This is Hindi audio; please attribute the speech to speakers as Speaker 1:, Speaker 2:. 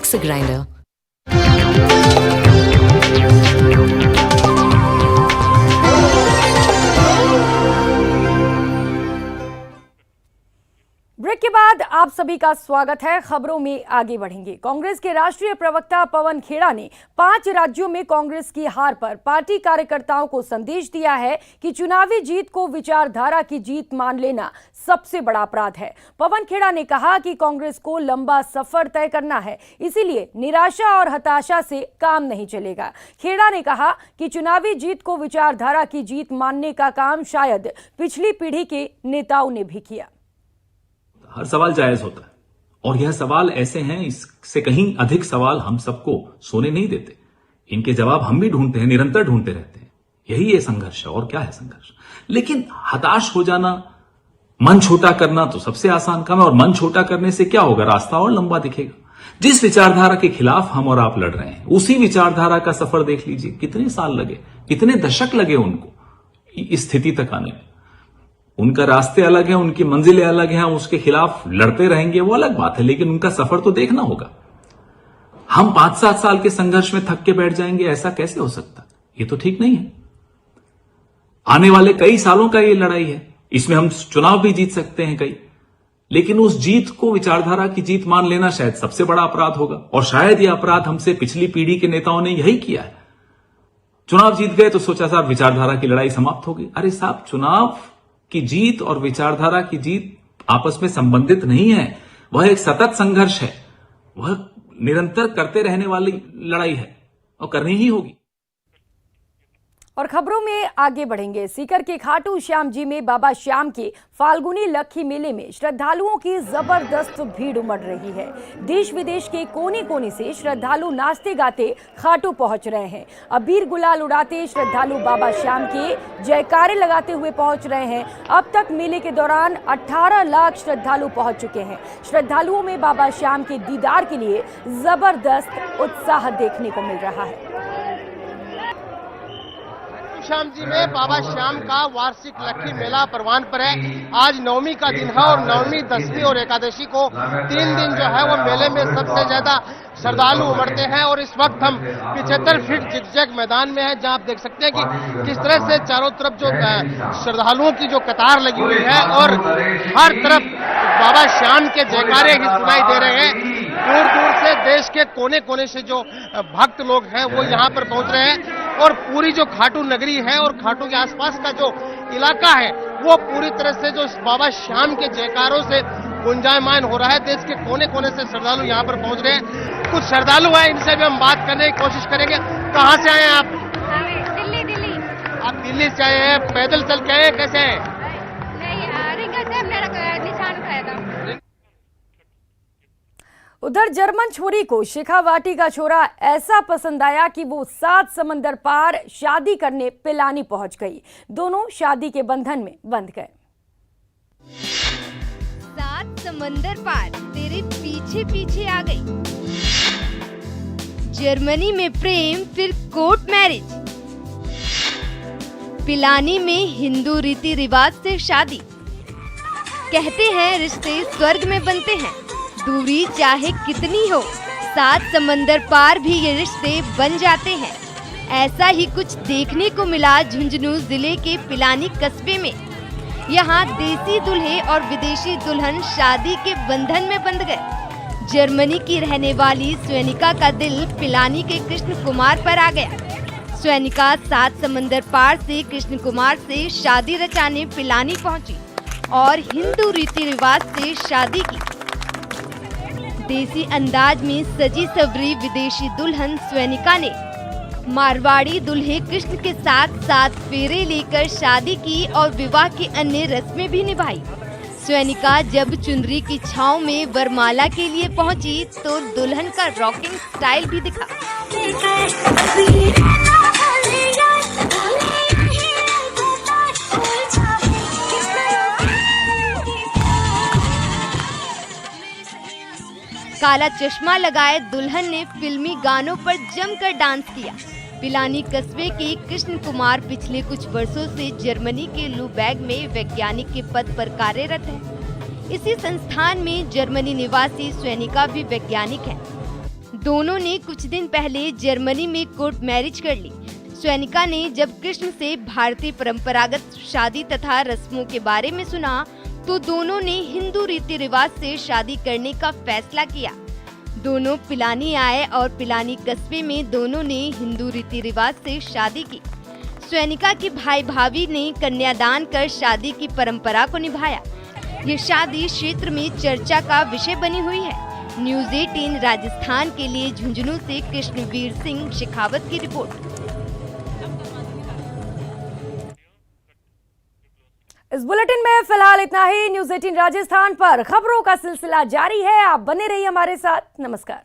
Speaker 1: Mixer grinder.
Speaker 2: ब्रेक के बाद आप सभी का स्वागत है। खबरों में आगे बढ़ेंगे। कांग्रेस के राष्ट्रीय प्रवक्ता पवन खेड़ा ने 5 राज्यों में कांग्रेस की हार पर पार्टी कार्यकर्ताओं को संदेश दिया है कि चुनावी जीत को विचारधारा की जीत मान लेना सबसे बड़ा अपराध है। पवन खेड़ा ने कहा कि कांग्रेस को लंबा सफर तय करना है, इसीलिए निराशा और हताशा से काम नहीं चलेगा। खेड़ा ने कहा कि चुनावी जीत को विचारधारा की जीत मानने का काम शायद पिछली पीढ़ी के नेताओं ने भी किया।
Speaker 3: हर सवाल जायज होता है और यह सवाल ऐसे हैं, इससे कहीं अधिक सवाल हम सबको सोने नहीं देते। इनके जवाब हम भी ढूंढते हैं, निरंतर ढूंढते रहते हैं। यही ये संघर्ष है। और क्या है संघर्ष? लेकिन हताश हो जाना, मन छोटा करना तो सबसे आसान काम है। और मन छोटा करने से क्या होगा? रास्ता और लंबा दिखेगा। जिस विचारधारा के खिलाफ हम और आप लड़ रहे हैं, उसी विचारधारा का सफर देख लीजिए। कितने साल लगे, कितने दशक लगे उनको इस स्थिति तक आने में। उनका रास्ते अलग है, उनकी मंजिलें अलग हैं। हम उसके खिलाफ लड़ते रहेंगे, वो अलग बात है, लेकिन उनका सफर तो देखना होगा। हम 5-7 साल के संघर्ष में थक के बैठ जाएंगे, ऐसा कैसे हो सकता? ये तो ठीक नहीं है। आने वाले कई सालों का ये लड़ाई है। इसमें हम चुनाव भी जीत सकते हैं कई, लेकिन उस जीत को विचारधारा की जीत मान लेना शायद सबसे बड़ा अपराध होगा। और शायद यह अपराध हमसे पिछली पीढ़ी के नेताओं ने यही किया है। चुनाव जीत गए तो सोचा साहब विचारधारा की लड़ाई समाप्त हो गई। अरे साहब, चुनाव की जीत और विचारधारा की जीत आपस में संबंधित नहीं है। वह एक सतत संघर्ष है, वह निरंतर करते रहने वाली लड़ाई है और करनी ही होगी।
Speaker 2: और खबरों में आगे बढ़ेंगे। सीकर के खाटू श्याम जी में बाबा श्याम के फाल्गुनी लक्खी मेले में श्रद्धालुओं की जबरदस्त भीड़ उमड़ रही है। देश विदेश के कोने कोने से श्रद्धालु नाचते गाते खाटू पहुंच रहे हैं। अबीर गुलाल उड़ाते श्रद्धालु बाबा श्याम के जयकारे लगाते हुए पहुंच रहे हैं। अब तक मेले के दौरान 18 लाख श्रद्धालु पहुंच चुके हैं। श्रद्धालुओं में बाबा श्याम के दीदार के लिए जबरदस्त उत्साह देखने को मिल रहा है।
Speaker 4: श्याम जी में बाबा श्याम का वार्षिक लक्खी मेला परवान पर है। आज नवमी का दिन है और नवमी, दसवीं और एकादशी को 3 दिन जो है वो मेले में सबसे ज्यादा श्रद्धालु उमड़ते हैं। और इस वक्त हम 75 फीट जिगजैग मैदान में हैं, जहां आप देख सकते हैं कि किस तरह से चारों तरफ जो श्रद्धालुओं की जो कतार लगी हुई है और हर तरफ बाबा श्याम के जयकारे ही सुनाई दे रहे हैं। दूर दूर से देश के कोने कोने से जो भक्त लोग हैं वो यहाँ पर पहुंच रहे हैं और पूरी जो खाटू नगरी है और खाटू के आसपास का जो इलाका है वो पूरी तरह से जो बाबा श्याम के जयकारों से गुंजायमान हो रहा है। देश के कोने कोने से श्रद्धालु यहाँ पर पहुंच रहे हैं। कुछ श्रद्धालु हैं, इनसे भी हम बात करने की कोशिश करेंगे। कहाँ से आए हैं आप?
Speaker 5: दिल्ली।
Speaker 4: आप दिल्ली से आए हैं, पैदल चल के आए, कैसे हैं?
Speaker 5: निशान खाया था।
Speaker 2: उधर जर्मन छोरी को शेखावाटी का छोरा ऐसा पसंद आया कि वो 7 समंदर पार शादी करने पिलानी पहुंच गई। दोनों शादी के बंधन में बंध गए।
Speaker 5: 7 समंदर पार तेरे पीछे पीछे आ गई। जर्मनी में प्रेम, फिर कोर्ट मैरिज। पिलानी में हिंदू रीति रिवाज से शादी। कहते हैं रिश्ते स्वर्ग में बनते हैं, दूरी चाहे कितनी हो 7 समंदर पार भी ये रिश्ते बन जाते हैं। ऐसा ही कुछ देखने को मिला झुंझुनू जिले के पिलानी कस्बे में। यहाँ देसी दूल्हे और विदेशी दुल्हन शादी के बंधन में बंध गए। जर्मनी की रहने वाली स्वेनिका का दिल पिलानी के कृष्ण कुमार पर आ गया। स्वेनिका 7 समंदर पार से कृष्ण कुमार से शादी रचाने पिलानी पहुंची और हिंदू रीति रिवाज से शादी की। देसी अंदाज में सजी सवरी विदेशी दुल्हन स्वेनिका ने मारवाड़ी दूल्हे कृष्ण के साथ 7 फेरे लेकर शादी की और विवाह की अन्य रस्में भी निभाई। स्वेनिका जब चुनरी की छांव में वरमाला के लिए पहुंची तो दुल्हन का रॉकिंग स्टाइल भी दिखा। काला चश्मा लगाए दुल्हन ने फिल्मी गानों पर जमकर डांस किया। पिलानी कस्बे के कृष्ण कुमार पिछले कुछ वर्षों से जर्मनी के लुबैग में वैज्ञानिक के पद पर कार्यरत है। इसी संस्थान में जर्मनी निवासी स्वेनिका भी वैज्ञानिक है। दोनों ने कुछ दिन पहले जर्मनी में कोर्ट मैरिज कर ली। स्वेनिका ने जब कृष्ण से भारतीय परंपरागत शादी तथा रस्मों के बारे में सुना तो दोनों ने हिंदू रीति रिवाज से शादी करने का फैसला किया। दोनों पिलानी आए और पिलानी कस्बे में दोनों ने हिंदू रीति रिवाज से शादी की। स्वेनिका की भाई भाभी ने कन्यादान कर शादी की परंपरा को निभाया। ये शादी क्षेत्र में चर्चा का विषय बनी हुई है। न्यूज़ 18 राजस्थान के लिए झुंझुनू से कृष्णवीर सिंह शेखावत की रिपोर्ट।
Speaker 2: इस बुलेटिन में फिलहाल इतना ही। न्यूज़ 18 राजस्थान पर खबरों का सिलसिला जारी है। आप बने रहिए हमारे साथ। नमस्कार।